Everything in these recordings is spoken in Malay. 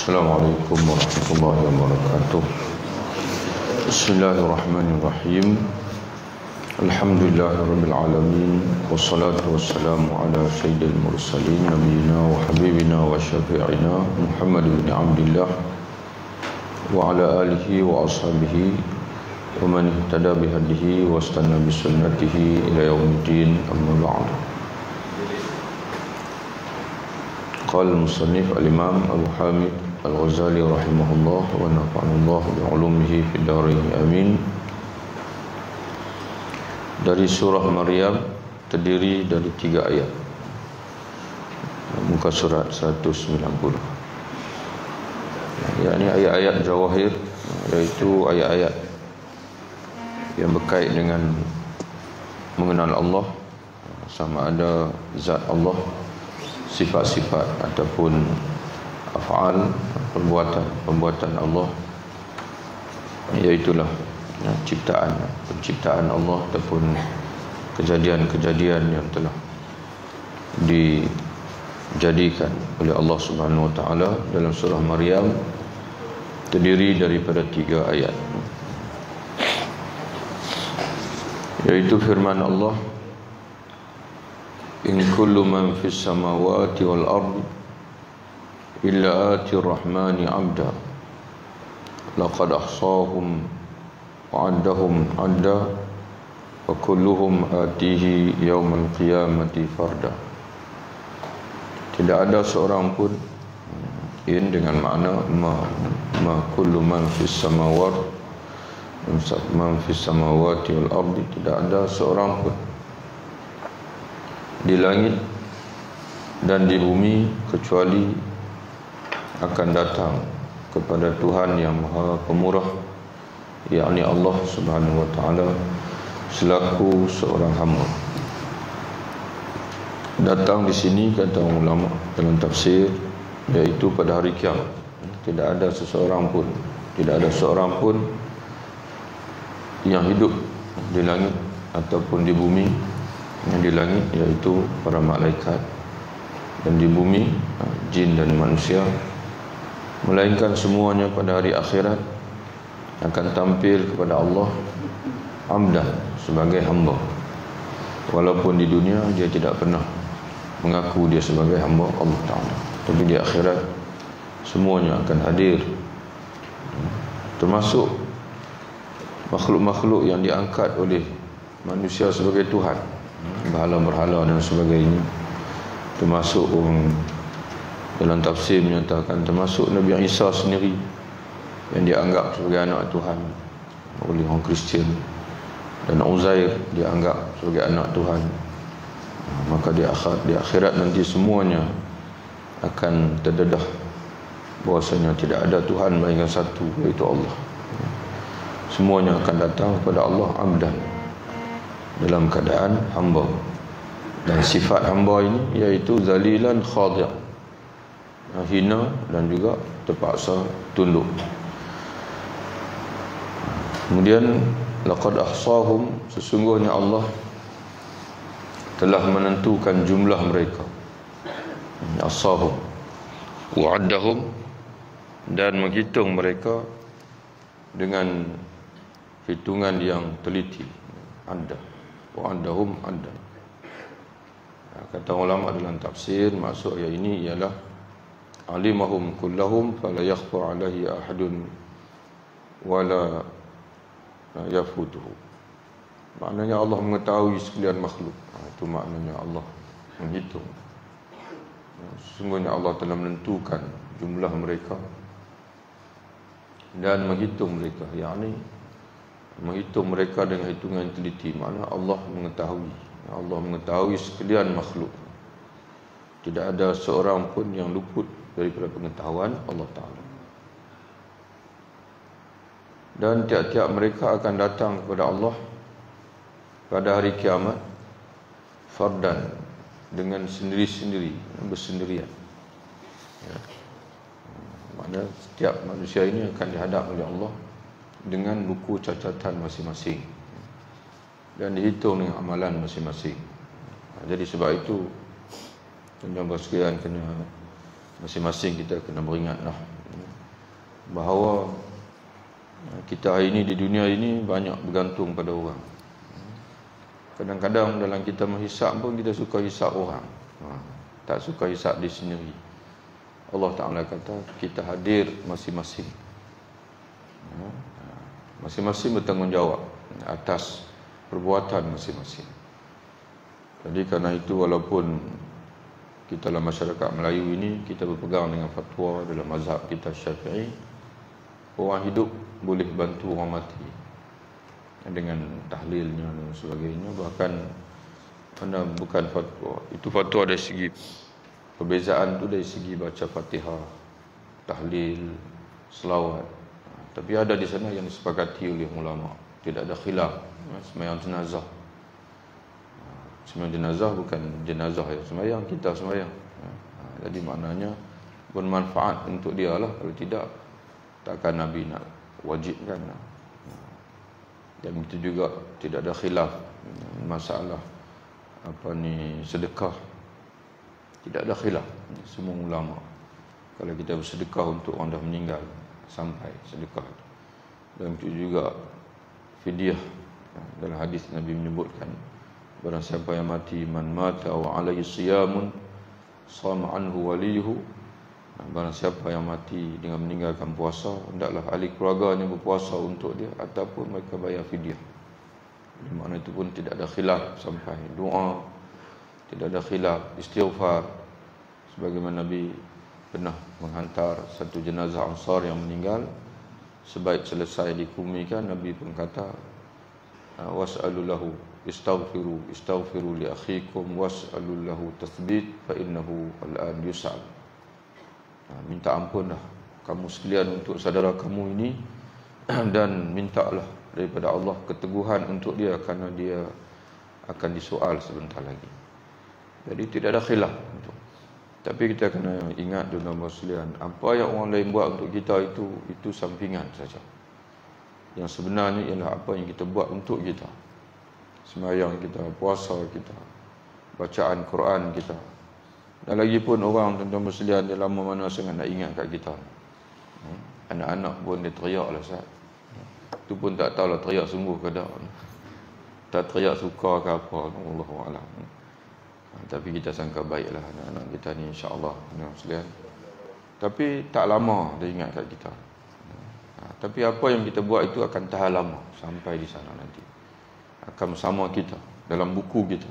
Assalamualaikum warahmatullahi wabarakatuh. Bismillahirrahmanirrahim. Alhamdulillahirabbil alamin wassalatu wassalamu ala sayyidil mursalin nabiyina wa habibina wa syafi'ina Muhammad bin Abdullah wa ala alihi wa ashabihi wa man ihtada bihadihi wa istanna bi sunnatihi ila yaumiddin, amma ba'd. Qala al-musannif al-imam Abu Hamid Al-Ghazali rahimahullah wa nafa'anallah bi'ulumihi fid dharain amin. Dari surah Maryam terdiri dari 3 ayat. Muka surat 190. Yakni ayat-ayat jawahir, iaitu ayat-ayat yang berkait dengan mengenal Allah, sama ada zat Allah, sifat-sifat ataupun af'al, perbuatan Allah, iaitulah penciptaan Allah ataupun kejadian-kejadian yang telah dijadikan oleh Allah Subhanahu wa taala dalam surah Maryam, terdiri daripada 3 ayat, yaitu firman Allah, in kullu man fis samawati wal ardi illa atir rahmani abda laqad ahsahum wa addahum adda wa kulluhum atihi yaumal qiyamati farda. Tidak ada seorang pun, in dengan makna ma kullu man fis samawati wal ardi, tidak ada seorang pun di langit dan di bumi kecuali akan datang kepada Tuhan yang Maha Pemurah, yakni Allah Subhanahu wa taala, selaku seorang hamba. Datang di sini kata ulama dalam tafsir, iaitu pada hari kiamat. Tidak ada seorang pun yang hidup di langit ataupun di bumi. Yang di langit iaitu para malaikat, dan di bumi jin dan manusia, melainkan semuanya pada hari akhirat akan tampil kepada Allah amdan, sebagai hamba. Walaupun di dunia dia tidak pernah mengaku dia sebagai hamba Allah Ta'ala, tapi di akhirat semuanya akan hadir, termasuk makhluk-makhluk yang diangkat oleh manusia sebagai Tuhan, berhala-berhala dan sebagainya. Termasuk dalam tafsir menyatakan termasuk Nabi Isa sendiri yang dianggap sebagai anak Tuhan oleh orang Kristian, dan Uzair dianggap sebagai anak Tuhan. Maka di akhirat nanti semuanya akan terdedah bahwasanya tidak ada Tuhan melainkan satu, iaitu Allah. Semuanya akan datang kepada Allah amdan, dalam keadaan hamba. Dan sifat hamba ini iaitu zalilan khadi', hina dan juga terpaksa tunduk. Kemudian laqad ahsahum, sesungguhnya Allah telah menentukan jumlah mereka. Ahsahum wa addahum, dan menghitung mereka dengan hitungan yang teliti. Adda wa addahum adda. Kata ulama dalam tafsir, maksud ayat ini ialah alimahum kullahum fala yakhfa alaihi ahadun wala yafutuhu. Maknanya Allah mengetahui sekalian makhluk. Itu maknanya Allah menghitung. Sesungguhnya Allah telah menentukan jumlah mereka dan menghitung mereka, yakni menghitung mereka dengan hitungan yang teliti. Makna Allah mengetahui sekalian makhluk. Tidak ada seorang pun yang luput daripada pengetahuan Allah Ta'ala. Dan tiap-tiap mereka akan datang kepada Allah pada hari kiamat fardan, dengan sendiri-sendiri, bersendirian. Maknanya setiap manusia ini akan dihadap oleh Allah dengan buku catatan masing-masing dan dihitung dengan amalan masing-masing. Jadi sebab itu tuan-tuan sekalian, kena masing-masing kita kena beringatlah bahawa kita hari ini di dunia ini banyak bergantung pada orang. Kadang-kadang dalam kita menghisap pun kita suka hisap orang, tak suka hisap diri sendiri. Allah Ta'ala kata kita hadir masing-masing, masing-masing bertanggungjawab atas perbuatan masing-masing. Jadi kerana itu, walaupun kita dalam masyarakat Melayu ini kita berpegang dengan fatwa dalam mazhab kita Syafi'i, orang hidup boleh bantu orang mati dengan tahlilnya dan sebagainya. Bahkan mana bukan fatwa, itu fatwa dari segi perbezaan tu dari segi baca Fatihah, tahlil, selawat. Tapi ada di sana yang disepakati oleh ulama, tidak ada khilaf. Sembahyang jenazah, sembahyang jenazah bukan jenazah yang sembahyang, kita sembahyang. Jadi maknanya bermanfaat untuk dia lah. Kalau tidak, takkan Nabi nak wajibkan. Dan itu juga tidak ada khilaf masalah sedekah. Tidak ada khilaf, semua ulama kalau kita bersedekah untuk orang dah meninggal sampai sedekah. Dan itu juga fidyah. Dalam hadis Nabi menyebutkan, barang siapa yang mati, man mata wa alaihi siyamun sama anhu waliyuhu, barang siapa yang mati dengan meninggalkan puasa, hendaklah ahli keluarganya berpuasa untuk dia ataupun mereka bayar fidyah. Di mana itu pun tidak ada khilaf sampai doa, tidak ada khilaf istighfar. Sebagaimana Nabi pernah menghantar satu jenazah Ansar yang meninggal, sebaik selesai dikumikan, Nabi pun kata, was'alu lahu istaghfiru li akhikum was'alu lahu tathbit fa innahu al'an yus'al. Minta ampunlah kamu sekalian untuk saudara kamu ini dan mintalah daripada Allah keteguhan untuk dia kerana dia akan disoal sebentar lagi. Jadi tidak ada khilaf. Tapi kita kena ingat tuan-tuan sekalian, apa yang orang lain buat untuk kita itu sampingan saja. Yang sebenarnya ialah apa yang kita buat untuk kita. Sembahyang kita, puasa kita, bacaan Quran kita. Dan lagi pun orang tuan-tuan sekalian, dia lama mana sangat nak ingat kat kita. Anak-anak pun dia teriak lah Ustaz. Itu pun tak tahulah teriak sungguh ke tak. Tak teriak suka ke apa, Allahu'alam. Tapi kita sangka baiklah anak-anak kita ni, insya-Allah, tuan-tuan sekalian. Tapi tak lama dia ingat kat kita. Tapi apa yang kita buat itu akan tahan lama sampai di sana nanti. Akan bersama kita dalam buku kita,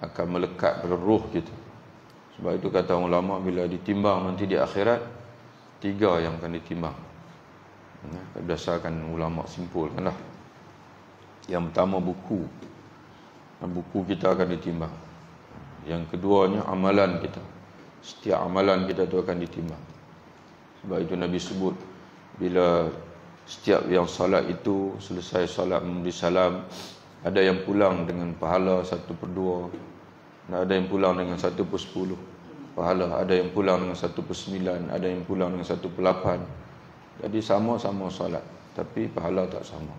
akan melekat pada roh kita. Sebab itu kata ulama, bila ditimbang nanti di akhirat, 3 yang akan ditimbang. Berdasarkan ulama simpulkanlah. Yang pertama buku. Buku kita akan ditimbang. Yang keduanya amalan kita. Setiap amalan kita tu akan ditimbang. Sebab itu Nabi sebut, bila setiap yang salat itu selesai salat memberi salam, ada yang pulang dengan pahala 1/2, ada yang pulang dengan 1/10 pahala, ada yang pulang dengan 1/9, ada yang pulang dengan 1/8. Jadi sama-sama salat, tapi pahala tak sama.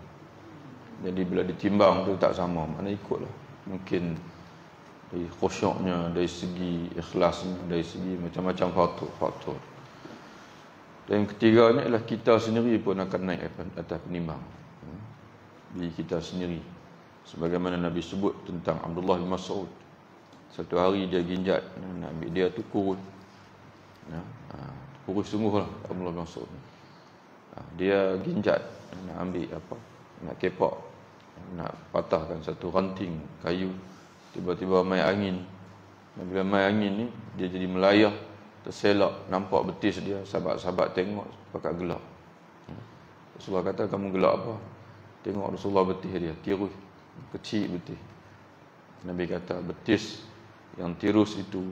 Jadi bila ditimbang tu tak sama, mana ikutlah. Mungkin dari khusyuknya, dari segi ikhlasnya, dari segi macam-macam faktor. Dan yang ketiganya ialah kita sendiri pun akan naik atas penimbang. Diri kita sendiri. Sebagaimana Nabi sebut tentang Abdullah bin Mas'ud. Satu hari dia ginjat, Nabi dia tu kurus. Kurus sungguhlah Abdullah bin Mas'ud. Dia ginjat, nak ambil nak kepak, nak patahkan satu ranting kayu. Tiba-tiba main angin. Dan bila main angin ni, dia jadi melayah, terselak, nampak betis dia. Sahabat-sahabat tengok, pakat gelak. Rasulullah kata, kamu gelak apa? Tengok Rasulullah betis dia, tirus, kecil betis. Nabi kata, betis yang tirus itu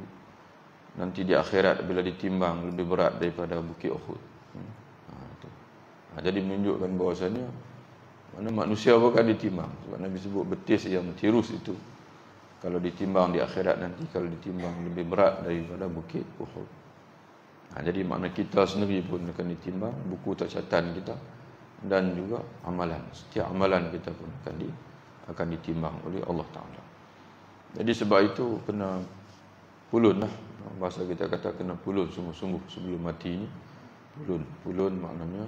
nanti di akhirat bila ditimbang lebih berat daripada bukit Uhud. Jadi menunjukkan bahawasanya mana manusia pun akan ditimbang. Sebab Nabi sebut betis yang tirus itu, kalau ditimbang di akhirat nanti, kalau ditimbang lebih berat daripada bukit Uhud. Jadi makna kita sendiri pun akan ditimbang, buku catatan kita dan juga amalan. Setiap amalan kita pun akan ditimbang oleh Allah Ta'ala. Jadi sebab itu kena pulun lah. Bahasa kita kata kena pulun sungguh-sungguh sebelum mati ni. Ulun maknanya,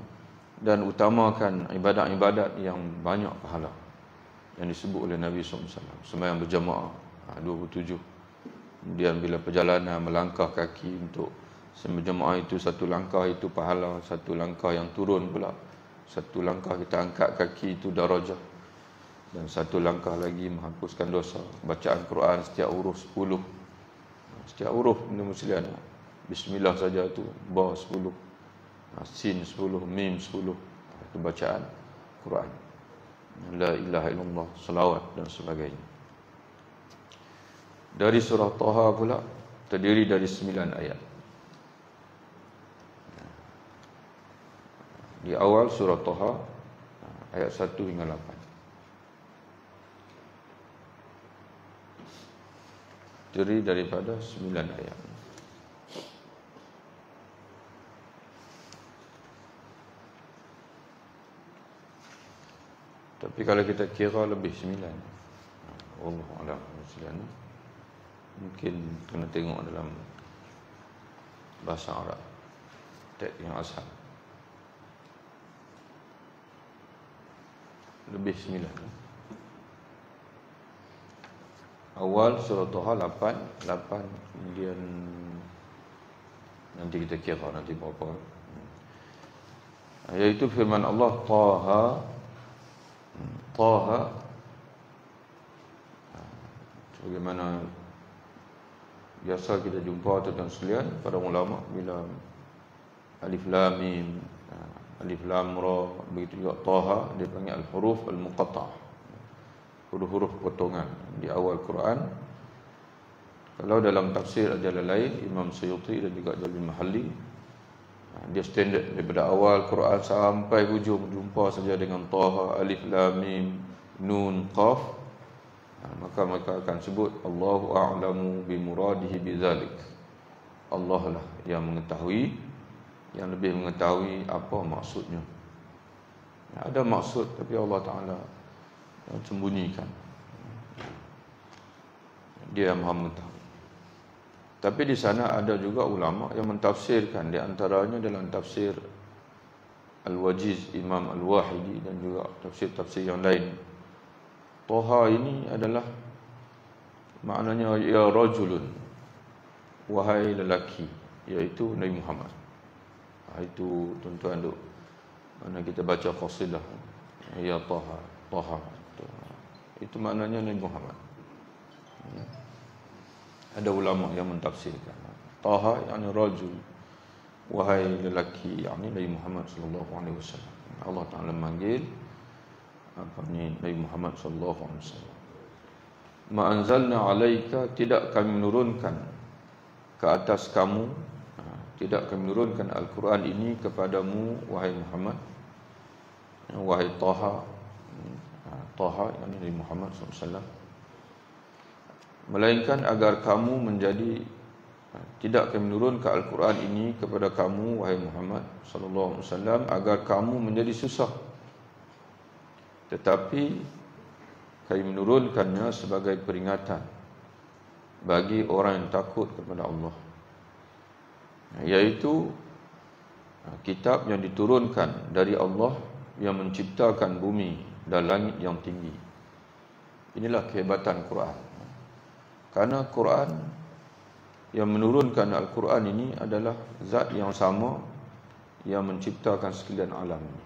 dan utamakan ibadat-ibadat yang banyak pahala yang disebut oleh Nabi SAW. Sembahyang berjamaah 27. Kemudian bila perjalanan melangkah kaki untuk berjamaah itu, satu langkah itu pahala, satu langkah yang turun pula, satu langkah kita angkat kaki itu darajah, dan satu langkah lagi menghapuskan dosa. Bacaan Quran setiap huruf 10. Setiap huruf benda muslihan. Bismillah saja tu ba 10, sin 10, mim 10. Itu bacaan Quran. La ilaha illallah, salawat dan sebagainya. Dari surah Taha pula terdiri dari 9 ayat. Di awal surah Taha ayat 1 hingga 8. Terdiri daripada 9 ayat. Tapi kalau kita kira lebih 9. Allah a'lam bishawab. Mungkin kena tengok dalam bahasa Arab teks yang asal. Lebih 9. Awal surah Taha 8, kemudian nanti kita kira nanti berapa. Iaitu firman Allah Taha, sebagaimana biasa kita jumpa tuan sekalian pada ulama bila alif lam mim, alif lam ra, begitu juga Taha dipanggil al-huruf al-muqatta'ah, huruf-huruf potongan di awal Quran. Kalau dalam tafsir Al-Jalalain Imam Suyuti dan juga Jalil Mahalli, dia standard daripada awal Quran sampai hujung jumpa saja dengan Taha, alif lam mim, nun, qaf. Maka mereka akan sebut Allahu a'lamu bimuradihi bizalik. Allah lah yang mengetahui, yang lebih mengetahui apa maksudnya. Ada maksud tapi Allah Ta'ala sembunyikan. Dia yang maha mengetahui. Tapi di sana ada juga ulama yang mentafsirkan, di antaranya dalam tafsir Al-Wajiz Imam Al-Wahidi dan juga tafsir-tafsir yang lain. Taha ini adalah maknanya ya rajulun, wahai lelaki, iaitu Nabi Muhammad. Itu tuan-tuan duk mana kita baca qasidah ya Taha, itu maknanya Nabi Muhammad. Ada ulama yang mentafsirkan Taha yakni rajul, wahai lelaki, yakni Nabi Muhammad sallallahu alaihi wasallam. Allah Taala manggil Nabi Muhammad sallallahu alaihi wasallam. Ma anzalna alaika, tidak kami menurunkan ke atas kamu, tidak kami menurunkan Al-Quran ini kepadamu wahai Muhammad, wahai Taha, yakni Nabi Muhammad sallallahu alaihi wasallam, melainkan agar kamu menjadi, tidak kami menurunkan Al-Quran ini kepada kamu wahai Muhammad sallallahu alaihi wasallam agar kamu menjadi susah, tetapi kami menurunkannya sebagai peringatan bagi orang yang takut kepada Allah, iaitu kitab yang diturunkan dari Allah yang menciptakan bumi dan langit yang tinggi. Inilah kehebatan Quran. Karena Quran yang menurunkan Al-Quran ini adalah zat yang sama yang menciptakan sekalian alam ini.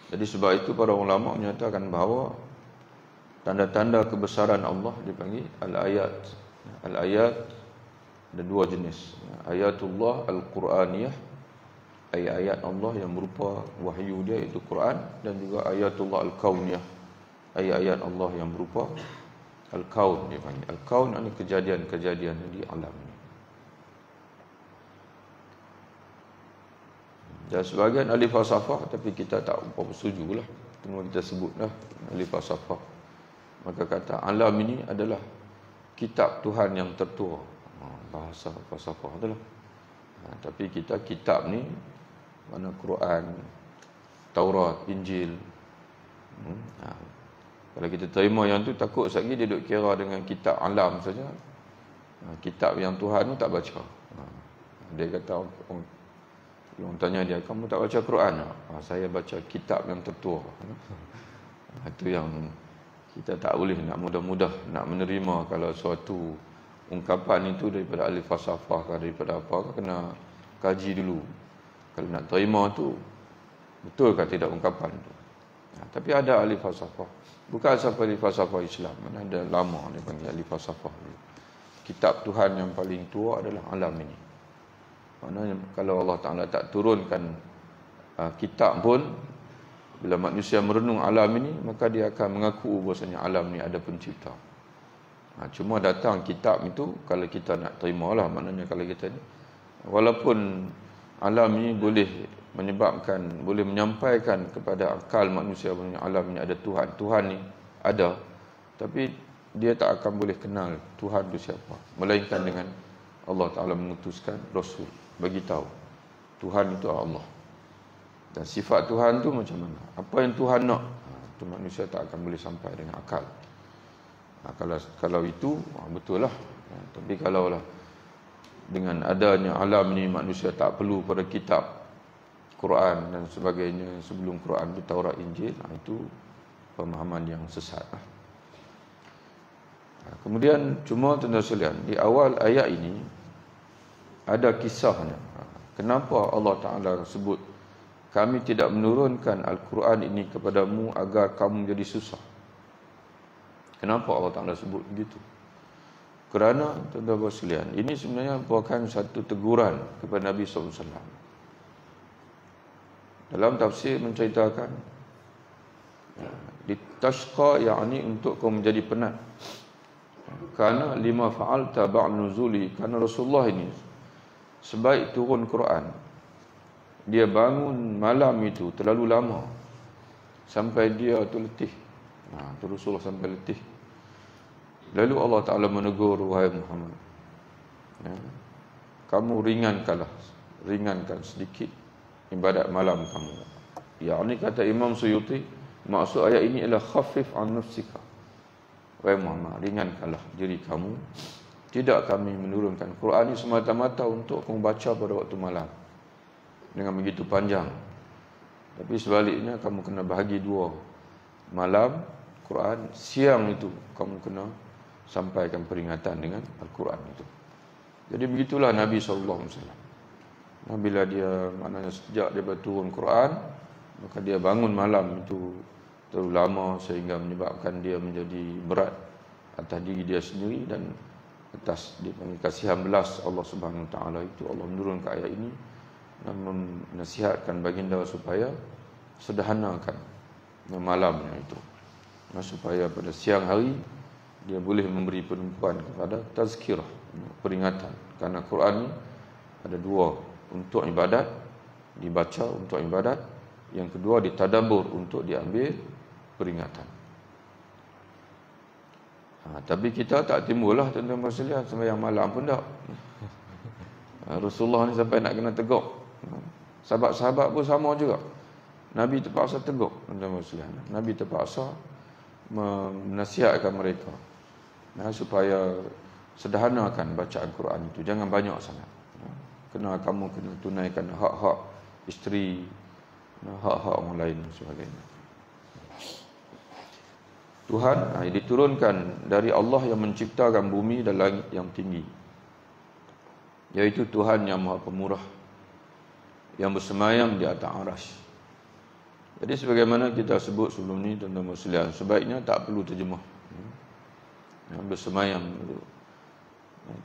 Jadi sebab itu para ulama menyatakan bahawa tanda-tanda kebesaran Allah dipanggil al-ayat. Al-ayat ada dua jenis. Ayatullah al-Quraniyah, ayat Allah yang berupa wahyu dia, itu Quran, dan juga ayatullah al-Kauniyah, ayat-ayat Allah yang berupa al-Kaun dipanggil. Al-Kaun ini kejadian-kejadian di alam ini. Dan sebagian ahli falsafah, tapi kita tak berapa setuju lah, cuma kita sebutlah ahli falsafah, maka kata alam ini adalah kitab Tuhan yang tertua. Bahasa falsafah itulah. Tapi kita kitab ni mana Quran, Taurat, Injil. Kalau kita terima yang tu, takut sekali dia duk kira dengan kitab alam saja. Kitab yang Tuhan tu tak baca. Dia kata orang tanya dia, kamu tak baca Quran? Saya baca kitab yang tertua. Itu yang kita tak boleh nak mudah-mudah nak menerima kalau suatu ungkapan itu daripada ahli falsafah ke daripada apa, kena kaji dulu. Kalau nak terima tu betul ke tidak ungkapan tu. Tapi ada ahli falsafah, bukan siapa ahli falsafah Islam, mana ada lama dia panggil ahli falsafah. Kitab Tuhan yang paling tua adalah alam ini. Maknanya kalau Allah Ta'ala tak turunkan kitab pun, bila manusia merenung alam ini, maka dia akan mengaku bahasanya alam ni ada pencipta. Cuma datang kitab itu kalau kita nak terima lah. Maknanya kalau kita ni, walaupun alam ini boleh menyebabkan, boleh menyampaikan kepada akal manusia bahasanya alam ini ada Tuhan, Tuhan ni ada, tapi dia tak akan boleh kenal Tuhan itu siapa, melainkan dengan Allah Ta'ala mengutuskan Rasul bagi tahu Tuhan itu Allah. Dan sifat Tuhan tu macam mana, apa yang Tuhan nak, itu manusia tak akan boleh sampai dengan akal. Kalau itu betul lah. Tapi kalau lah dengan adanya alam ni manusia tak perlu pada kitab Quran dan sebagainya sebelum Quran itu Taurat Injil, itu pemahaman yang sesat lah. Kemudian cuma tuan-tuan sekalian, di awal ayat ini ada kisahnya. Kenapa Allah Ta'ala sebut kami tidak menurunkan Al-Quran ini kepadamu agar kamu jadi susah? Kenapa Allah Ta'ala sebut begitu? Kerana tuan-tuan sekalian, ini sebenarnya merupakan satu teguran kepada Nabi SAW. Dalam tafsir menceritakan ditashqa, yakni untuk kau menjadi penat. Kerana lima fa'alta ba'd nuzuli, kerana Rasulullah ini sebaik turun Quran, dia bangun malam itu terlalu lama sampai dia tu letih. Tu Rasulullah sampai letih. Lalu Allah Ta'ala menegur, wahai Muhammad, kamu ringankan sedikit ibadat malam kamu. Ini kata Imam Suyuti, maksud ayat ini ialah khafif an nafsika, wahai Muhammad, ringankanlah diri kamu. Tidak kami menurunkan Quran ini semata-mata untuk kamu baca pada waktu malam dengan begitu panjang. Tapi sebaliknya kamu kena bahagi dua. Malam Quran, siang itu kamu kena sampaikan peringatan dengan Al-Quran itu. Jadi begitulah Nabi SAW. Bila dia, maknanya sejak dia berturun Quran, maka dia bangun malam itu terlalu lama sehingga menyebabkan dia menjadi berat atas diri dia sendiri dan atas kasihan belas Allah Subhanahu Wa Taala itu. Allah menurunkan ayat ini dan menasihatkan baginda supaya sederhanakan malamnya itu, supaya pada siang hari dia boleh memberi penumpuan kepada tazkirah, peringatan. Karena Quran ni ada dua, untuk ibadat, dibaca untuk ibadat, yang kedua ditadabbur, untuk diambil peringatan. Tapi kita tak timbul lah tuan-tuan sekalian, sembahyang malam pun tak. Rasulullah ni sampai nak kena tegur. Sahabat-sahabat pun sama juga. Nabi terpaksa tegur tuan-tuan sekalian. Nabi terpaksa menasihatkan mereka supaya sederhanakan bacaan Quran itu, jangan banyak sangat. Kamu kena tunaikan hak-hak isteri, hak-hak orang lain dan sebagainya. Tuhan diturunkan dari Allah yang menciptakan bumi dan langit yang tinggi, yaitu Tuhan yang Maha Pemurah, yang bersemayam di atas arasy. Jadi sebagaimana kita sebut sebelum ni tuan-tuan sekalian, sebaiknya tak perlu terjemah. Bersemayam dulu.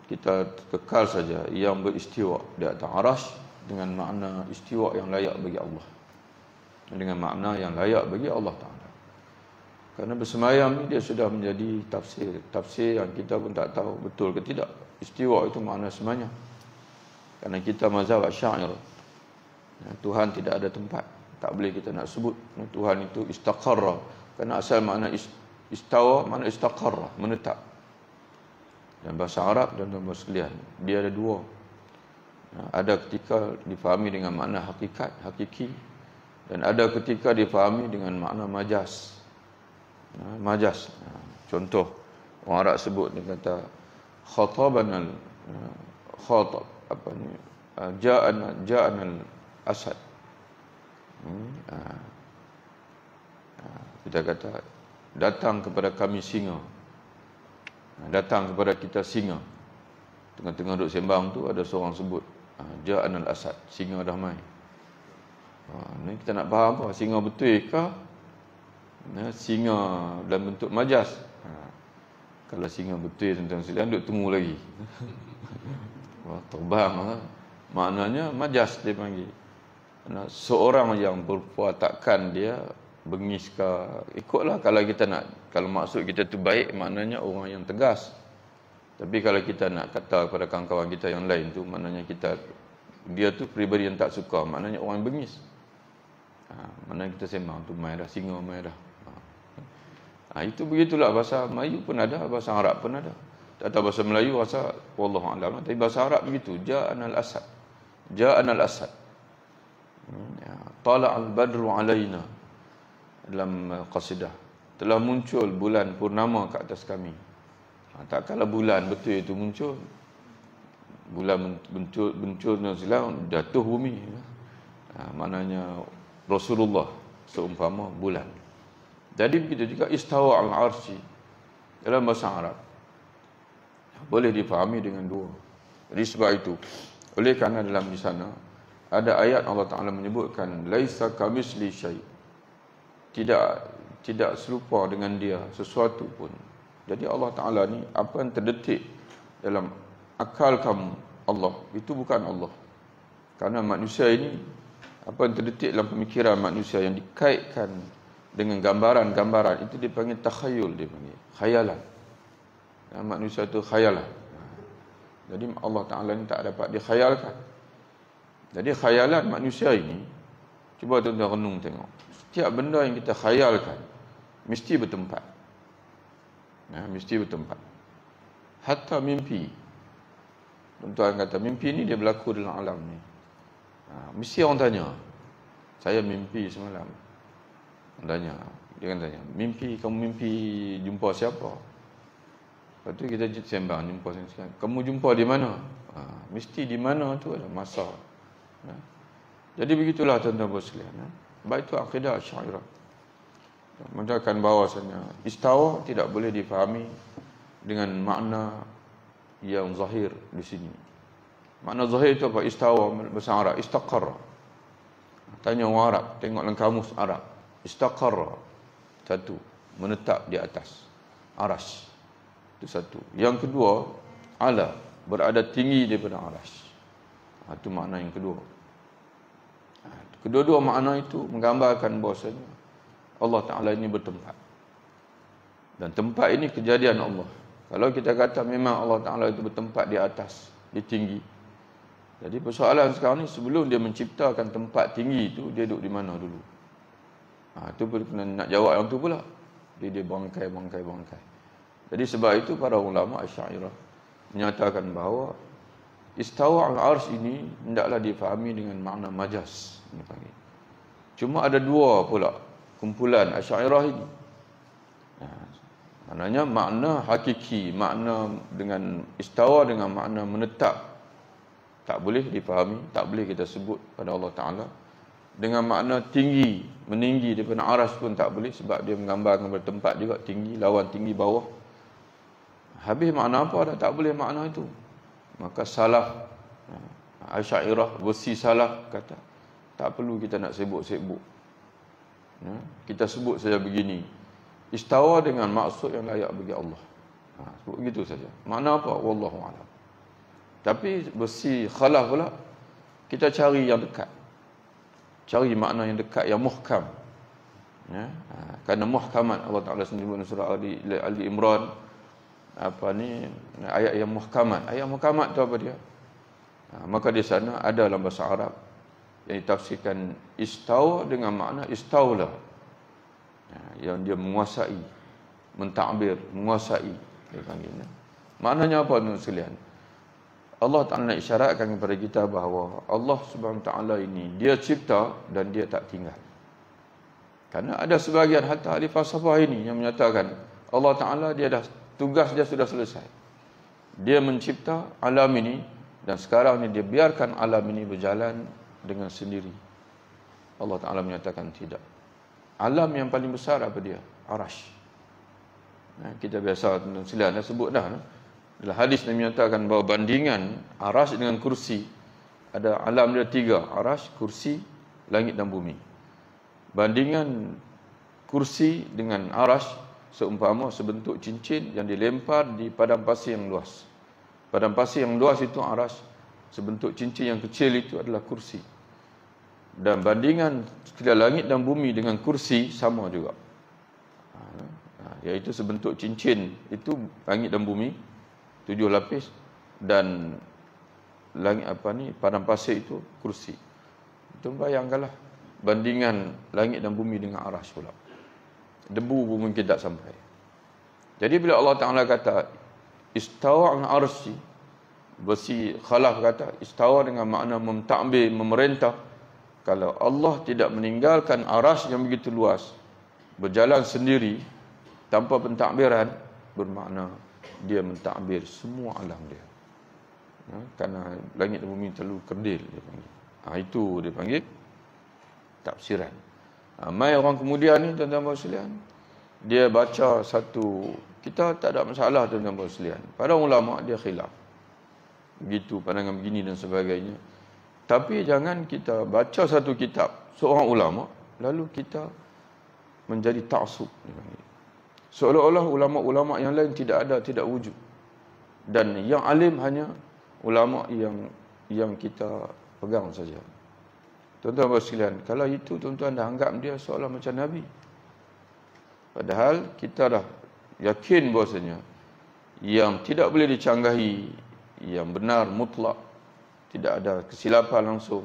Kita kekal saja yang beristiwa di atas arasy dengan makna istiwa yang layak bagi Allah, dengan makna yang layak bagi Allah Ta'ala. Kerana bersemayam ni dia sudah menjadi tafsir yang kita pun tak tahu betul ke tidak. Istiwa itu makna semayam. Kerana kita mazhab Asy'ariyah, Tuhan tidak ada tempat, tak boleh kita nak sebut Tuhan itu istaqarra. Kerana asal makna istawa, makna istaqarra, menetap. Dan bahasa Arab dan tuan-tuan sekalian, dia ada dua. Ada ketika difahami dengan makna hakikat, hakiki, dan ada ketika difahami dengan makna majas. Majas. Contoh orang Arab sebut, dia kata khatabanal khatab, apa ni, ja'anal asad. Kita kata datang kepada kami singa. Datang kepada kita singa. Tengah-tengah duduk sembang tu ada seorang sebut ja'anal asad, singa dah mai. Ni kita nak faham apa? Singa betul ke? Singa dalam bentuk majas. Kalau singa betul tuan-tuan sekalian duk temu lagi. Wah, terbang. Maknanya majas dia panggil. Seorang yang berperwatakan dia bengis ke, ikutlah kalau kita nak, kalau maksud kita tu baik, maknanya orang yang tegas. Tapi kalau kita nak kata kepada kawan-kawan kita yang lain tu, maknanya dia tu peribadi yang tak suka, maknanya orang yang bengis. Maknanya kita sembang tu mai dah, singa mai dah. Itu begitulah, bahasa Melayu pun ada, bahasa Arab pun ada. Tak tahu bahasa Melayu, bahasa wallahu a'lam, tapi bahasa Arab begitu, ja'anal asad. Ja'anal asad. Tala'al badru alaina, dalam qasidah, telah muncul bulan purnama ke atas kami. Tak kala bulan betul itu muncul, bulan muncul silang jatuh bumi. Maknanya Rasulullah seumpama bulan. Jadi begitu juga istawa al-arsy dalam bahasa Arab boleh difahami dengan dua. Jadi sebab itu, oleh kerana dalam di sana ada ayat Allah Ta'ala menyebutkan laisa kamisli syai', tidak serupa dengan dia sesuatu pun. Jadi Allah Ta'ala ni, apa yang terdetik dalam akal kamu Allah, itu bukan Allah. Karena manusia ini, apa yang terdetik dalam pemikiran manusia yang dikaitkan dengan gambaran-gambaran, itu dipanggil takhayul, dipanggil khayalan. Dan manusia itu khayalan. Jadi Allah Ta'ala ni tak dapat dikhayalkan. Jadi khayalan manusia ini, cuba tuan-tuan renung tengok, setiap benda yang kita khayalkan mesti bertempat. Mesti bertempat. Hatta mimpi. Tuan-tuan kata mimpi ni dia berlaku dalam alam ni. Mesti orang tanya, saya mimpi semalam. Dia kan tanya, kamu mimpi jumpa siapa? Lepas tu kita sembang, jumpa siapa? Kamu jumpa di mana? Mesti di mana tu ada masa. Jadi begitulah tuan-tuan sekalian. Baik itu akidah Asy'ariyah. Menunjukkan bahawasanya istawa tidak boleh difahami dengan makna yang zahir di sini. Makna zahir itu apa? Istawa bahasa Arab, istaqarra. Tanya orang Arab, tengok dalam kamus Arab. Istaqarra, satu, menetap di atas aras. Itu satu. Yang kedua, ala, berada tinggi daripada aras. Itu makna yang kedua. Kedua-dua makna itu menggambarkan bahawasanya Allah Ta'ala ini bertempat. Dan tempat ini kejadian Allah. Kalau kita kata memang Allah Ta'ala itu bertempat di atas, di tinggi. Jadi persoalan sekarang ni, sebelum dia menciptakan tempat tinggi itu, dia duduk di mana dulu? Itu kena nak jawab yang tu pula. Dia bangkai. Jadi sebab itu para ulama Asy'ariyah menyatakan bahawa istawa al-arsy ini hendaklah difahami dengan makna majaz. Cuma ada dua pula kumpulan Asy'ariyah ini. Maknanya makna hakiki, makna dengan istawa dengan makna menetap, tak boleh difahami, tak boleh kita sebut pada Allah Ta'ala. Dengan makna tinggi, meninggi daripada aras pun tak boleh, sebab dia menggambarkan bertempat juga, tinggi, lawan tinggi bawah. Habis makna apa dah tak boleh makna itu. Maka salaf Asy'ariyah, versi salaf kata, tak perlu kita nak sibuk-sibuk. Kita sebut saja begini, istawa dengan maksud yang layak bagi Allah. Sebut begitu saja. Makna apa? Wallahu a'lam. Tapi versi khalaf pula, kita cari yang dekat. Cari makna yang dekat, yang muhkam. Kerana muhkamat Allah Ta'ala sendiri dalam surah Ali Imran, ayat yang muhkamat. Ayat muhkamat tu apa dia? Maka di sana ada dalam bahasa Arab yang ditafsirkan istawa dengan makna istawla, yang dia menguasai, mentakbir, menguasai, dia panggilnya. Maknanya apa tuan sekalian? Allah Ta'ala nak isyaratkan kepada kita bahawa Allah Subhanahu Ta'ala ini, dia cipta dan dia tak tinggal. Karena ada sebahagian hatta ahli falsafah ini yang menyatakan Allah Ta'ala dia dah, tugas dia sudah selesai. Dia mencipta alam ini Dan sekarang ni dia biarkan alam ini berjalan dengan sendiri. Allah Ta'ala menyatakan tidak. Alam yang paling besar apa dia? Arash. Kita biasa silam dah sebut dah. Dalam hadis Nabi menyatakan bahawa bandingan arash dengan kursi, ada alam dia 3, arash, kursi, langit dan bumi. Bandingan kursi dengan arash seumpama sebentuk cincin yang dilempar di padang pasir yang luas. Padang pasir yang luas itu arash, sebentuk cincin yang kecil itu adalah kursi. Dan bandingan sekalian langit dan bumi dengan kursi sama juga. Iaitu sebentuk cincin itu langit dan bumi 7 lapis, dan langit padang pasir itu kursi. Itu bayangkanlah bandingan langit dan bumi dengan arash pula. Debu pun mungkin tak sampai. Jadi bila Allah Ta'ala kata istawa an arsy, besi Khalaf kata istawa dengan makna memtakbir, memerintah. Kalau Allah tidak meninggalkan arash yang begitu luas, berjalan sendiri tanpa pentakbiran, bermakna dia mentakbir semua alam dia. Kerana langit dan bumi terlalu kerdil, dia panggil. Itu dia panggil tafsiran. Mai orang kemudian ni, tuan-tuan sekalian, dia baca satu, kita tak ada masalah, tuan-tuan sekalian. Pada ulama dia khilaf. Begitu pandangan begini dan sebagainya. Tapi jangan kita baca satu kitab seorang ulama lalu kita menjadi ta'assub, dia panggil. Seolah-olah ulama-ulama yang lain tidak ada, tidak wujud. Dan yang alim hanya ulama yang kita pegang saja. Tuan-tuan sekalian, kalau itu tuan-tuan dah anggap dia seolah macam Nabi. Padahal kita dah yakin bahasanya yang tidak boleh dicanggahi, yang benar mutlak, tidak ada kesilapan langsung,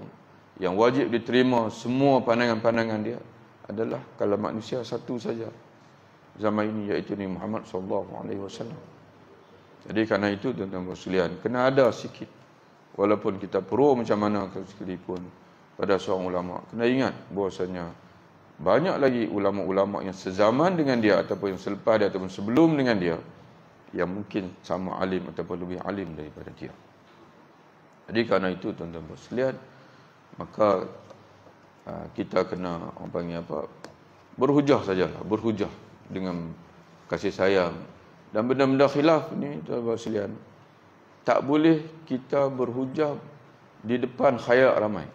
yang wajib diterima semua pandangan-pandangan dia adalah kalau manusia satu saja zaman ini, iaitu Nabi Muhammad SAW. Jadi kerana itu tuan-tuan sekalian, kena ada sikit, walaupun kita pro macam mana sekalipun pada seorang ulama, kena ingat bahasanya banyak lagi ulama-ulama yang sezaman dengan dia ataupun yang selepas dia ataupun sebelum dengan dia yang mungkin sama alim ataupun lebih alim daripada dia. Jadi kerana itu tuan-tuan sekalian, maka kita kena orang panggil apa? Berhujah sajalah, berhujah dengan kasih sayang. Dan benda-benda khilaf ni tuan-tuan sekalian, tak boleh kita berhujah di depan khayal ramai,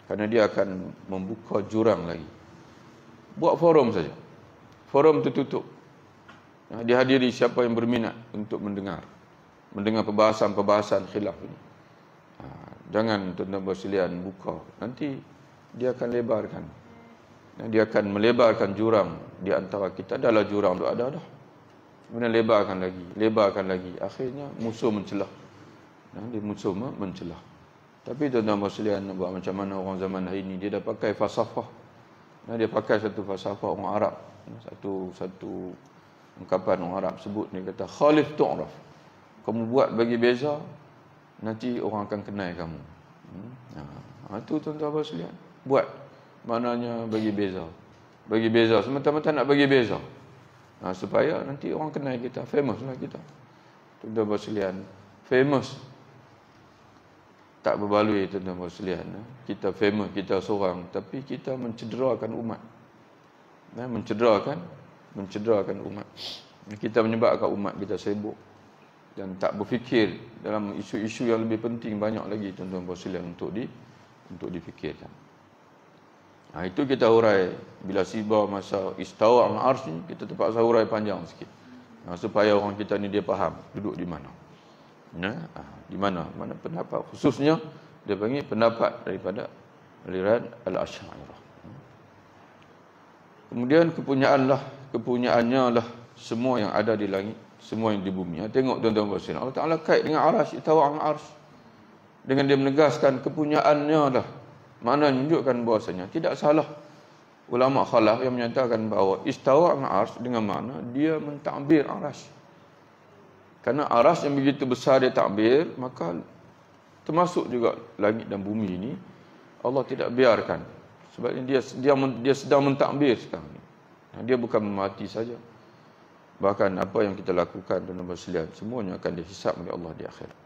kerana dia akan membuka jurang lagi. Buat forum saja, forum tertutup, dihadiri siapa yang berminat untuk mendengar perbahasan-perbahasan khilaf ini. Jangan tuan-tuan sekalian buka, nanti dia akan lebarkan. Dia akan melebarkan jurang di antara kita. Adalah jurang tu ada dah, kemudian lebarkan lagi. Akhirnya musuh mencelah. Dia musuh mencelah. Tapi tuan-tuan sekalian, nak buat macam mana orang zaman hari ini, dia dah pakai falsafah. Dia pakai satu falsafah orang Arab. Satu ungkapan orang Arab sebut, dia kata khalif tu'raf. Kamu buat bagi beza, nanti orang akan kenal kamu. Itu tuan-tuan sekalian, buat maknanya bagi beza semata-mata nak bagi beza, supaya nanti orang kenal kita, famous lah kita. Tuan-tuan sekalian, famous tak berbaloi, tuan-tuan sekalian. Kita famous, kita seorang, tapi kita mencederakan umat. Mencederakan umat. Kita menyebabkan umat kita sibuk dan tak berfikir dalam isu-isu yang lebih penting, banyak lagi tuan-tuan sekalian untuk difikirkan. Itu kita hurai bila siba masa istawa al-arsy ni, kita terpaksa hurai panjang sikit, supaya orang kita ni dia faham duduk di mana. Di mana pendapat khususnya dia panggil pendapat daripada aliran al-Asy'ariyah. Kemudian kepunyaannya lah semua yang ada di langit, semua yang di bumi. Tengok tuan-tuan sekalian, Allah Taala kait dengan arash, istawa al-arsy, dengan dia menegaskan kepunyaannya lah. Maknanya menunjukkan bahasanya tidak salah ulama khalaf yang menyatakan bahawa istawa al-arsy dengan makna dia mentakbir arash. Kerana arash yang begitu besar dia takbir, maka termasuk juga langit dan bumi ini Allah tidak biarkan. Sebabnya dia sedang mentakbir sekarang ni. Dia bukan memati saja. Bahkan apa yang kita lakukan dalam sekalian, semuanya akan dihisap oleh Allah di akhirat.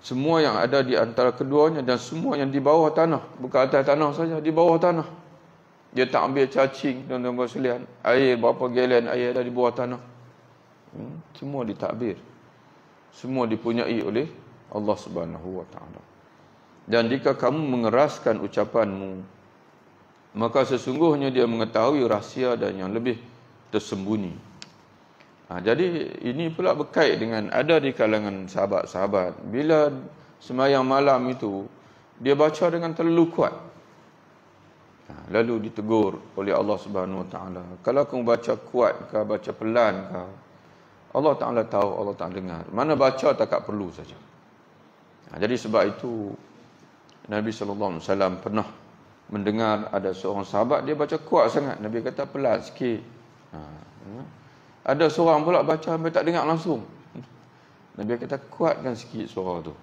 Semua yang ada di antara keduanya dan semua yang di bawah tanah, bukan atas tanah saja, di bawah tanah. Dia tak ambil cacing, tuan-tuan sekalian. Air, berapa galen air ada di bawah tanah. Semua ditakbir. Semua dipunyai oleh Allah Subhanahu wa taala. Dan jika kamu mengeraskan ucapanmu, maka sesungguhnya dia mengetahui rahsia dan yang lebih tersembunyi. Jadi ini pula berkait dengan ada di kalangan sahabat-sahabat. Bila semayang malam itu, dia baca dengan terlalu kuat. Lalu ditegur oleh Allah Subhanahu Wa Taala. Kalau kamu baca kuat ke, baca pelan ke, Allah Taala tahu, Allah Taala dengar. Mana baca tak perlu saja. Jadi sebab itu Nabi SAW pernah mendengar ada seorang sahabat dia baca kuat sangat. Nabi kata pelan sikit. Ada seorang pula baca sampai tak dengar langsung. Nabi kata kuatkan sikit suara tu.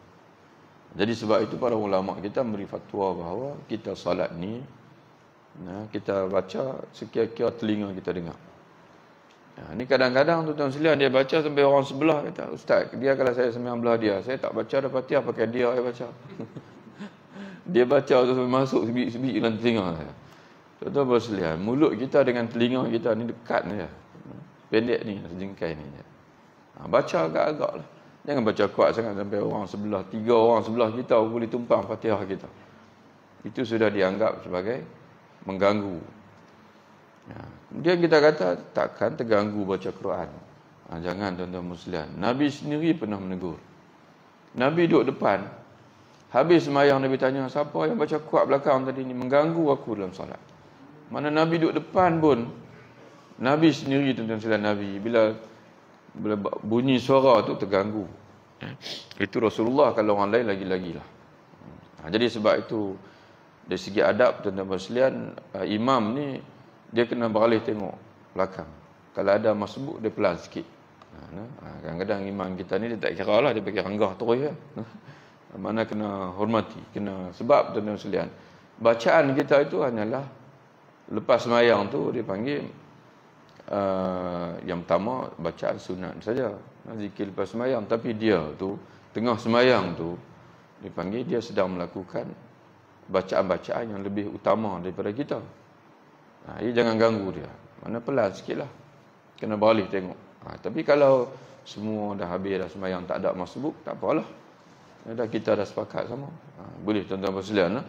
Jadi sebab itu para ulama kita beri fatwa bahawa kita salat ni, kita baca sekira-kira telinga kita dengar. Ni kadang-kadang tuan-tuan sekalian dia baca sampai orang sebelah kata, Ustaz, dia kalau saya sembahyang belah dia, saya tak baca dah Fatihah pakai dia saya baca. Dia baca tu sampai masuk sebiji-sebiji dalam telinga saya. Tuan-tuan sekalian, mulut kita dengan telinga kita ni dekat ni. Pendek ni, sejengkai ni. Baca agak-agak lah. Jangan baca kuat sangat sampai orang sebelah, 3 orang sebelah kita boleh tumpang Fatihah kita. Itu sudah dianggap sebagai mengganggu. Kemudian kita kata, takkan terganggu baca Quran. Jangan tuan-tuan muslimin. Nabi sendiri pernah menegur. Nabi duduk depan. Habis sembahyang Nabi tanya, siapa yang baca kuat belakang tadi ni mengganggu aku dalam solat. Mana Nabi duduk depan pun, Nabi sendiri tuan-tuan sekalian, Nabi bila bunyi suara tu terganggu. Itu Rasulullah, kalau orang lain lagi-lagilah. Jadi sebab itu dari segi adab tuan-tuan sekalian, imam ni dia kena beralih tengok belakang. Kalau ada masbuk dia pelan sikit. Kadang-kadang imam kita ni dia tak kira lah, dia bagi ranggah terus ya. Mana kena hormati, kena, sebab tuan-tuan sekalian, bacaan kita itu hanyalah lepas sembahyang tu dia panggil yang pertama bacaan sunat saja, zikir lepas sembahyang. Tapi dia tu tengah sembahyang tu dipanggil dia sedang melakukan bacaan-bacaan yang lebih utama daripada kita. Ia jangan ganggu dia. Mana pelan sikitlah, kena balik tengok. Tapi kalau semua dah habis dah sembahyang, tak ada masbuk, tak apalah. Dah kita dah sepakat sama. Boleh tuan-tuan sekalian,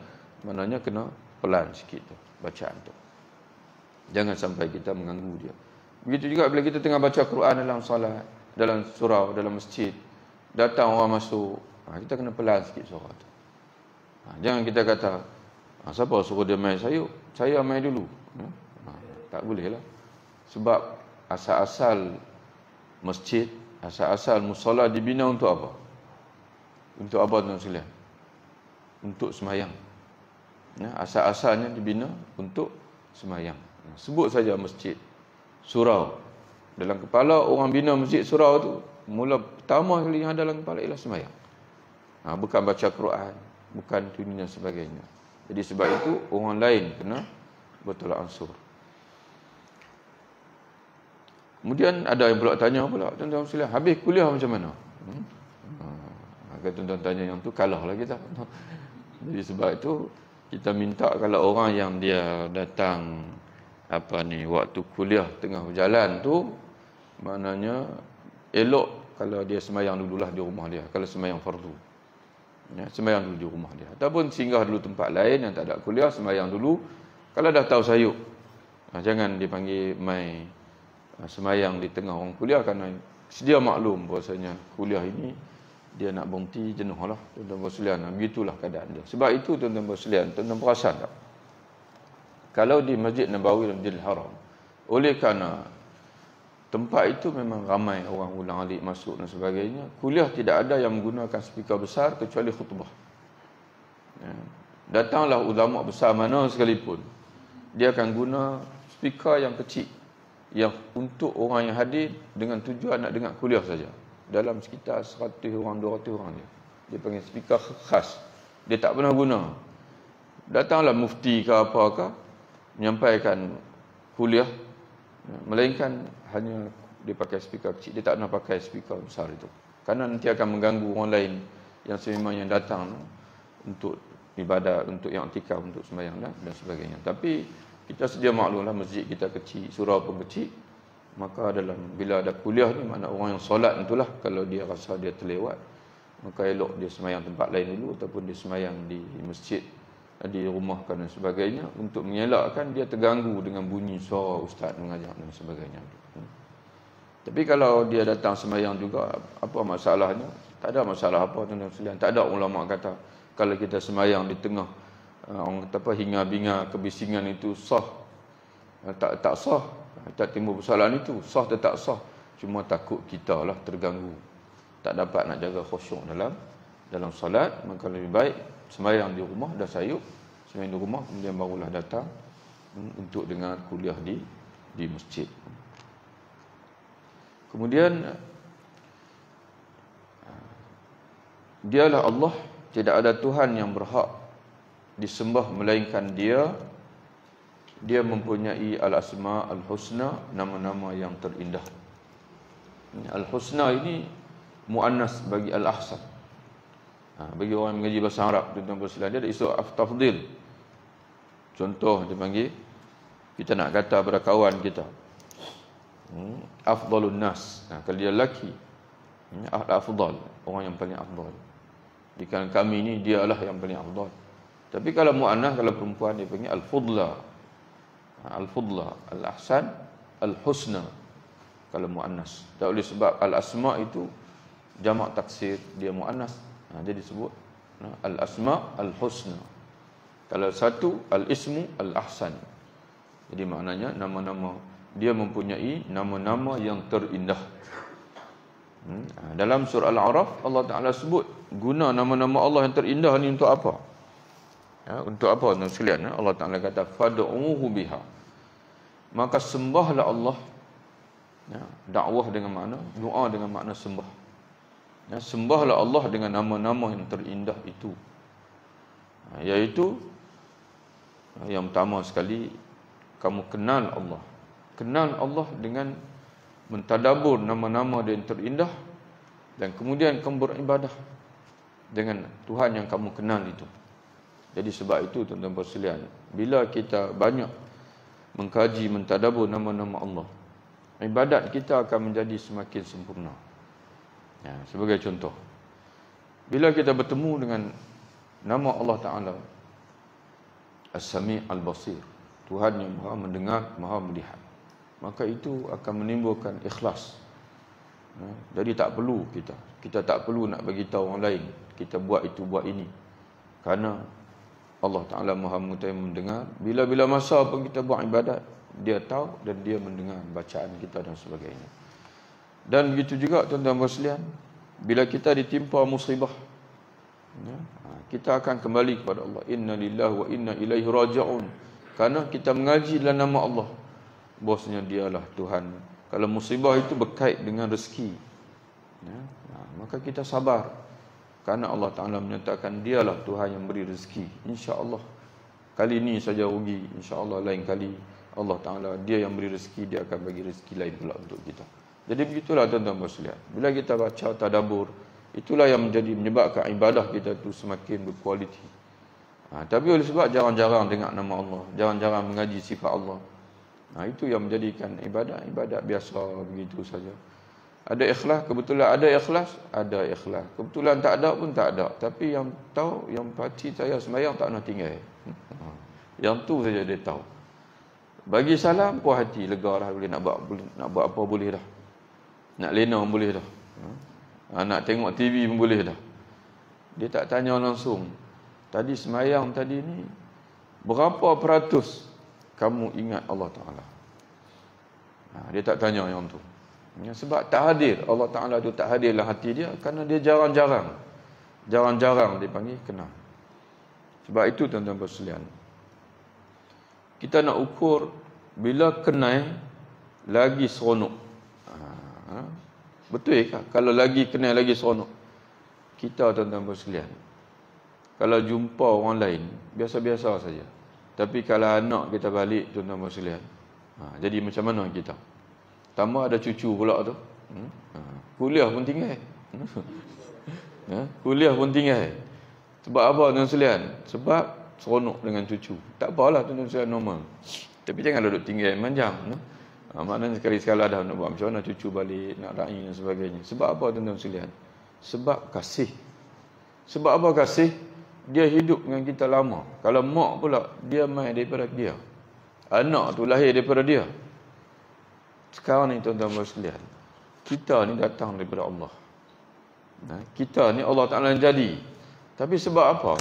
maknanya kena pelan sikit tu bacaan tu. Jangan sampai kita mengganggu dia. Begitu juga bila kita tengah baca Quran dalam solat, dalam surau, dalam masjid, datang orang masuk, kita kena pelan sikit suara tu. Jangan kita kata, siapa suruh dia main sayuk? Saya main dulu. Tak boleh lah. Sebab asal-asal masjid, asal-asal musola dibina untuk apa? Untuk apa tuan sekalian? Untuk sembahyang. Asal-asalnya dibina untuk sembahyang. Sebut saja masjid, surau. Dalam kepala orang bina masjid surau tu, mula pertama kali yang ada dalam kepala ialah sembahyang. Bukan baca Quran, bukan ini dan sebagainya. Jadi sebab itu orang lain kena bertolak ansur. Kemudian ada yang pula tanya pula, tuan-tuan sekalian, habis kuliah macam mana? Kalau tuan-tuan tanya yang tu, kalahlah kita. Jadi sebab itu kita minta kalau orang yang dia datang waktu kuliah tengah berjalan tu, maknanya elok kalau dia sembahyang dululah di rumah dia, kalau sembahyang fardu. Sembahyang dulu di rumah dia. Ataupun singgah dulu tempat lain yang tak ada kuliah, sembahyang dulu. Kalau dah tahu sayuk, jangan dipanggil mai sembahyang di tengah orang kuliah, kerana sedia maklum bahasanya kuliah ini dia nak berhenti jenuh lah tuan-tuan sekalian. Begitulah keadaan dia. Sebab itu tuan-tuan sekalian, tuan-tuan perasan tak? Kalau di Masjid Nabawi dan Masjidil Haram, oleh kerana tempat itu memang ramai orang ulang alik masuk dan sebagainya, kuliah tidak ada yang menggunakan speaker besar kecuali khutbah. Datanglah ulama besar mana sekalipun, dia akan guna speaker yang kecil, yang untuk orang yang hadir dengan tujuan nak dengar kuliah saja. Dalam sekitar 100 orang, 200 orang dia panggil speaker khas. Dia tak pernah guna. Datanglah mufti ke apakah menyampaikan kuliah, melainkan hanya dia pakai speaker kecil. Dia tak pernah pakai speaker besar itu, kerana nanti akan mengganggu orang lain yang sememang yang datang untuk ibadat, untuk yang i'tikaf, untuk sembahyang dan sebagainya. Tapi kita sedia maklumlah masjid kita kecil, surau pun kecil. Maka bila ada kuliah ni, mana orang yang solat itulah, kalau dia rasa dia terlewat, maka elok dia sembahyang tempat lain dulu, ataupun dia sembahyang di masjid, di rumah dan sebagainya, untuk mengelakkan dia terganggu dengan bunyi suara ustaz mengajar dan sebagainya. Tapi kalau dia datang sembahyang juga, apa masalahnya? Tak ada masalah apa, tuan-tuan sekalian. Tak ada ulama kata kalau kita sembahyang di tengah orang kata apa, hingar-bingar kebisingan itu sah. Tak sah. Tak timbul persoalan itu, sah tetap sah. Cuma takut kita lah terganggu, tak dapat nak jaga khusyuk dalam solat. Maka lebih baik sembahyang di rumah, dah sayup sembahyang di rumah, kemudian barulah datang untuk dengar kuliah di masjid. Kemudian dialah Allah, tidak ada Tuhan yang berhak disembah melainkan Dia. Dia mempunyai al-asma al-husna, nama-nama yang terindah. Al-husna ini muannas bagi al-ahsan. Bagi orang yang mengaji bahasa Arab, tuan-tuan bersilang, dia ada isu tafdil. Contoh dia panggil, kita nak kata pada kawan kita, afdalun nas. Kalau dia lelaki, afdal, orang yang paling afdal. Di kalangan kami ni dialah yang paling afdal. Tapi kalau muannas, kalau perempuan, dia panggil al-fudla. Al-fudla, al-ahsan, al-husna kalau muannas. Tak boleh, sebab al-asma itu jamak taksir, dia muannas. Dia disebut al-asma al-husna. Kalau satu, al-ismu al-ahsan. Jadi maknanya nama-nama, dia mempunyai nama-nama yang terindah. Dalam surah Al-A'raf, Allah Ta'ala sebut guna nama-nama Allah yang terindah ni untuk apa? Untuk apa, tuan sekalian? Allah Ta'ala kata fad'uhu biha, maka sembahlah Allah. Dakwah dengan makna doa, dengan makna sembah. Sembahlah Allah dengan nama-nama yang terindah itu, iaitu yang pertama sekali, kamu kenal Allah. Kenal Allah dengan mentadabbur nama-nama dia yang terindah, dan kemudian kamu beribadah dengan Tuhan yang kamu kenal itu. Jadi sebab itu, tuan-tuan sekalian, bila kita banyak mengkaji, mentadabbur nama-nama Allah, ibadat kita akan menjadi semakin sempurna. Sebagai contoh, bila kita bertemu dengan nama Allah Ta'ala As-Sami' Al-Basir, Tuhan yang maha mendengar, maha melihat, maka itu akan menimbulkan ikhlas. Jadi tak perlu kita tak perlu nak bagi tahu orang lain kita buat itu, buat ini, kerana Allah Ta'ala maha mengetahui, mendengar. Bila-bila masa pun kita buat ibadat, Dia tahu dan Dia mendengar bacaan kita dan sebagainya. Dan begitu juga, tuan-tuan sekalian, bila kita ditimpa musibah, kita akan kembali kepada Allah. Inna lillahi wa inna ilaihi raji'un. Kerana kita mengaji dalam nama Allah, bosnya Dialah Tuhan. Kalau musibah itu berkait dengan rezeki, maka kita sabar, kerana Allah Ta'ala menyatakan Dialah Tuhan yang beri rezeki. InsyaAllah kali ini saja rugi, InsyaAllah lain kali Allah Ta'ala, Dia yang beri rezeki, Dia akan bagi rezeki lain pula untuk kita. Jadi begitulah, tuan-tuan sekalian, bila kita baca tadabbur, itulah yang menyebabkan ibadah kita itu semakin berkualiti. Tapi oleh sebab jarang-jarang dengar nama Allah, jarang-jarang mengaji sifat Allah, itu yang menjadikan ibadat biasa begitu saja. Ada ikhlas, kebetulan ada ikhlas, kebetulan tak ada pun tak ada. Tapi yang tahu, yang pasti saya sembahyang tak nak tinggal. Yang tu saja dia tahu. Bagi salam puas hati, lega dah, boleh nak buat apa boleh dah. Nak lena pun boleh dah. Nak tengok TV pun boleh dah. Dia tak tanya langsung, tadi sembahyang tadi ni berapa peratus kamu ingat Allah Ta'ala? Dia tak tanya yang tu. Sebab tak hadir, Allah Ta'ala tu tak hadir dalam hati dia, kerana dia jarang-jarang dia panggil kenal. Sebab itu, tuan-tuan sekalian, kita nak ukur bila kenal lagi seronok. Betul ke? Kalau lagi kenal lagi seronok. Kita, tuan-tuan sekalian, kalau jumpa orang lain biasa-biasa saja, tapi kalau anak kita balik, tuan-tuan sekalian, jadi macam mana kita? Tambah ada cucu pula tu, kuliah pun tinggal. Kuliah pun tinggal. Sebab apa tuan sekalian? Sebab seronok dengan cucu. Tak apalah tuan sekalian, normal. Tapi jangan duduk tinggal manjang. Maknanya sekali-sekala dah nak buat macam mana cucu balik, nak raih dan sebagainya. Sebab apa tuan sekalian? Sebab kasih. Sebab apa kasih? Dia hidup dengan kita lama. Kalau mak pula, dia mai daripada dia. Anak tu lahir daripada dia. Sekarang ni tuan-tuan sekalian, kita ni datang daripada Allah. Kita ni Allah Ta'ala yang jadi. Tapi sebab apa?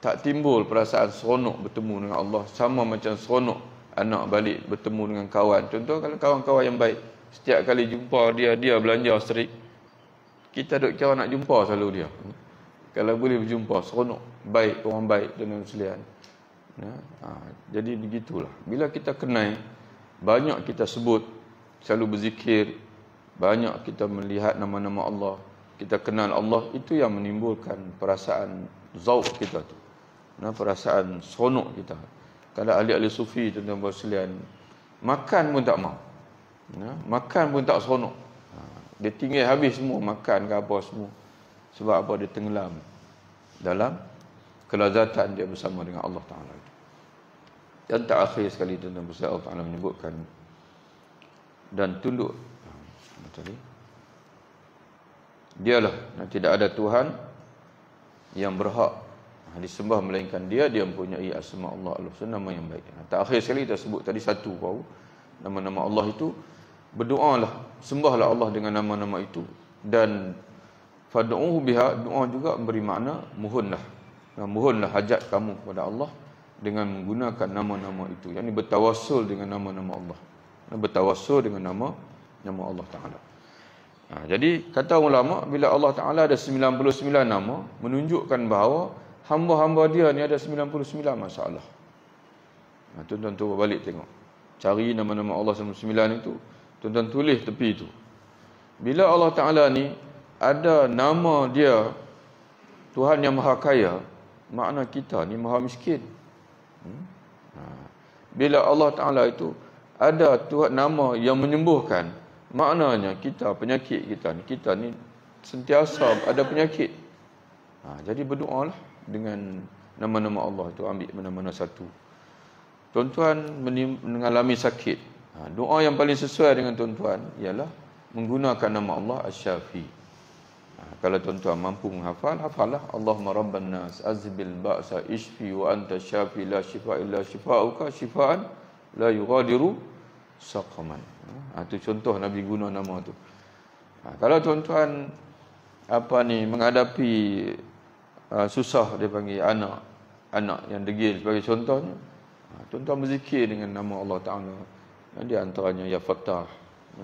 Tak timbul perasaan seronok bertemu dengan Allah. Sama macam seronok anak balik bertemu dengan kawan. Contoh kalau kawan-kawan yang baik, setiap kali jumpa dia belanja serik. Kita duk kira nak jumpa selalu dia. Kalau boleh berjumpa, seronok. Baik, orang baik dengan sekalian. Jadi begitulah. Bila kita kenal, banyak kita sebut, selalu berzikir, banyak kita melihat nama-nama Allah, kita kenal Allah, itu yang menimbulkan perasaan zauq kita tu. Perasaan seronok kita. Kalau ahli-ahli sufi tuan-tuan sekalian, makan pun tak mau. Makan pun tak seronok. Dia tinggal habis semua makan ke apa semua. Sebab apa? Dia tenggelam dalam kelazatan dia bersama dengan Allah Ta'ala. Dan terakhir sekali tuan-tuan sekalian, Allah Ta'ala menyebutkan dan tunduk. Dialah, tidak ada Tuhan yang berhak disembah melainkan dia mempunyai asma Allah al-husna, nama yang baik. Terakhir sekali kita sebut tadi satu baru nama-nama Allah itu. Berdoalah, sembahlah Allah dengan nama-nama itu, dan fad'uhu biha, doa juga memberi makna mohonlah. Mohonlah hajat kamu kepada Allah dengan menggunakan nama-nama itu. Yang ini bertawassul dengan nama-nama Allah. Bertawassul dengan nama Allah Ta'ala. Jadi kata ulama, bila Allah Ta'ala ada 99 nama, menunjukkan bahawa hamba-hamba dia ni ada 99 masalah. Tuan-tuan tu balik tengok, cari nama-nama Allah 99 itu, tuan-tuan tulis tepi itu. Bila Allah Ta'ala ni ada nama dia Tuhan yang Maha Kaya, makna kita ni maha miskin. Bila Allah Ta'ala itu ada Tuhan nama yang menyembuhkan, maknanya kita, penyakit kita ni sentiasa ada penyakit. Jadi berdoalah dengan nama-nama Allah itu, ambil mana-mana satu. Tuan-tuan mengalami sakit, doa yang paling sesuai dengan tuan-tuan ialah menggunakan nama Allah Asy-Syafi. Kalau tuan-tuan mampu menghafal, hafallah. Allahumma rabban nas azbil ba'sa ishfi wa anta syafi la shifa illa shifa'uka shifaan la yughadiru saqaman. Itu contoh Nabi guna nama tu. Kalau tuan-tuan menghadapi susah, dia panggil anak yang degil sebagai contohnya, tuan-tuan berzikir dengan nama Allah Ta'ala. Di antaranya Ya Fattah,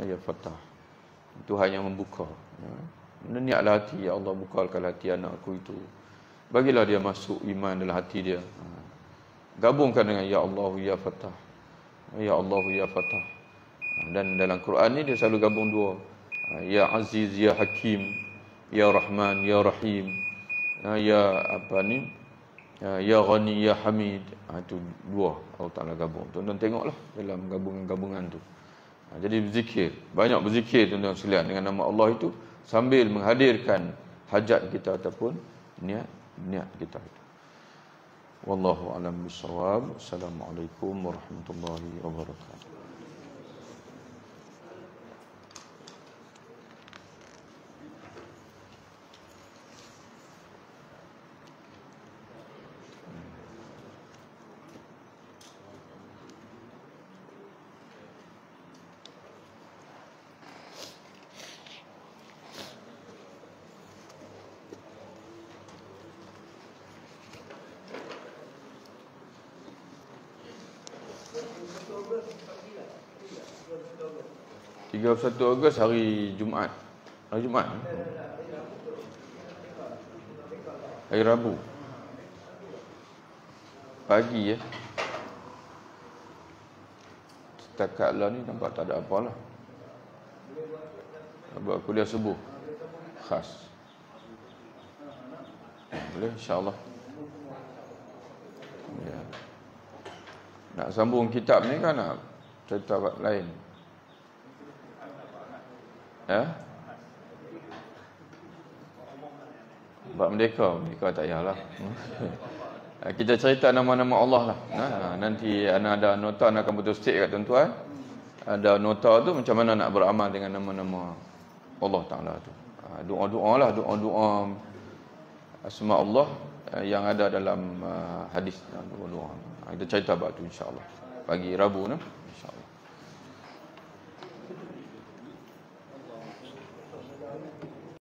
Ya Fattah, Tuhan yang membuka. Niatlah hati, Ya Allah, bukakan hati anakku itu, bagilah dia masuk iman dalam hati dia. Gabungkan dengan Ya Allah Ya Fattah, Ya Allah Ya Fattah. Dan dalam Quran ni dia selalu gabung dua, Ya Aziz Ya Hakim, Ya Rahman Ya Rahim, Ya Ya Ghani Ya Hamid. Itu dua Allah Ta'ala gabung. Tuan-tuan tengoklah dalam gabungan-gabungan tu. Jadi berzikir, banyak berzikir tuan-tuan sekalian dengan nama Allah itu, sambil menghadirkan hajat kita ataupun niat kita itu. Wallahu a'lam bishawab. Assalamualaikum warahmatullahi wabarakatuh. Ogos 31 Ogos hari Jumaat. Hari Jumaat. Hari Rabu. Pagi ya. Setakat lah ni nampak tak ada apalah. Buat kuliah subuh khas. Boleh insya-Allah. Ya. Nak sambung kitab ni kan, nak cerita lain. Ya? Bab merdeka tak payahlah. Kita cerita nama-nama Allah lah. Nanti ada nota akan betul stik kat tuan-tuan. Ada nota tu macam mana nak beramal dengan nama-nama Allah Ta'ala tu. Doa-doa lah, doa-doa asma Allah yang ada dalam hadis. Doa-doa. Kita cerita bab tu insya-Allah. Pagi Rabu ni insya-Allah.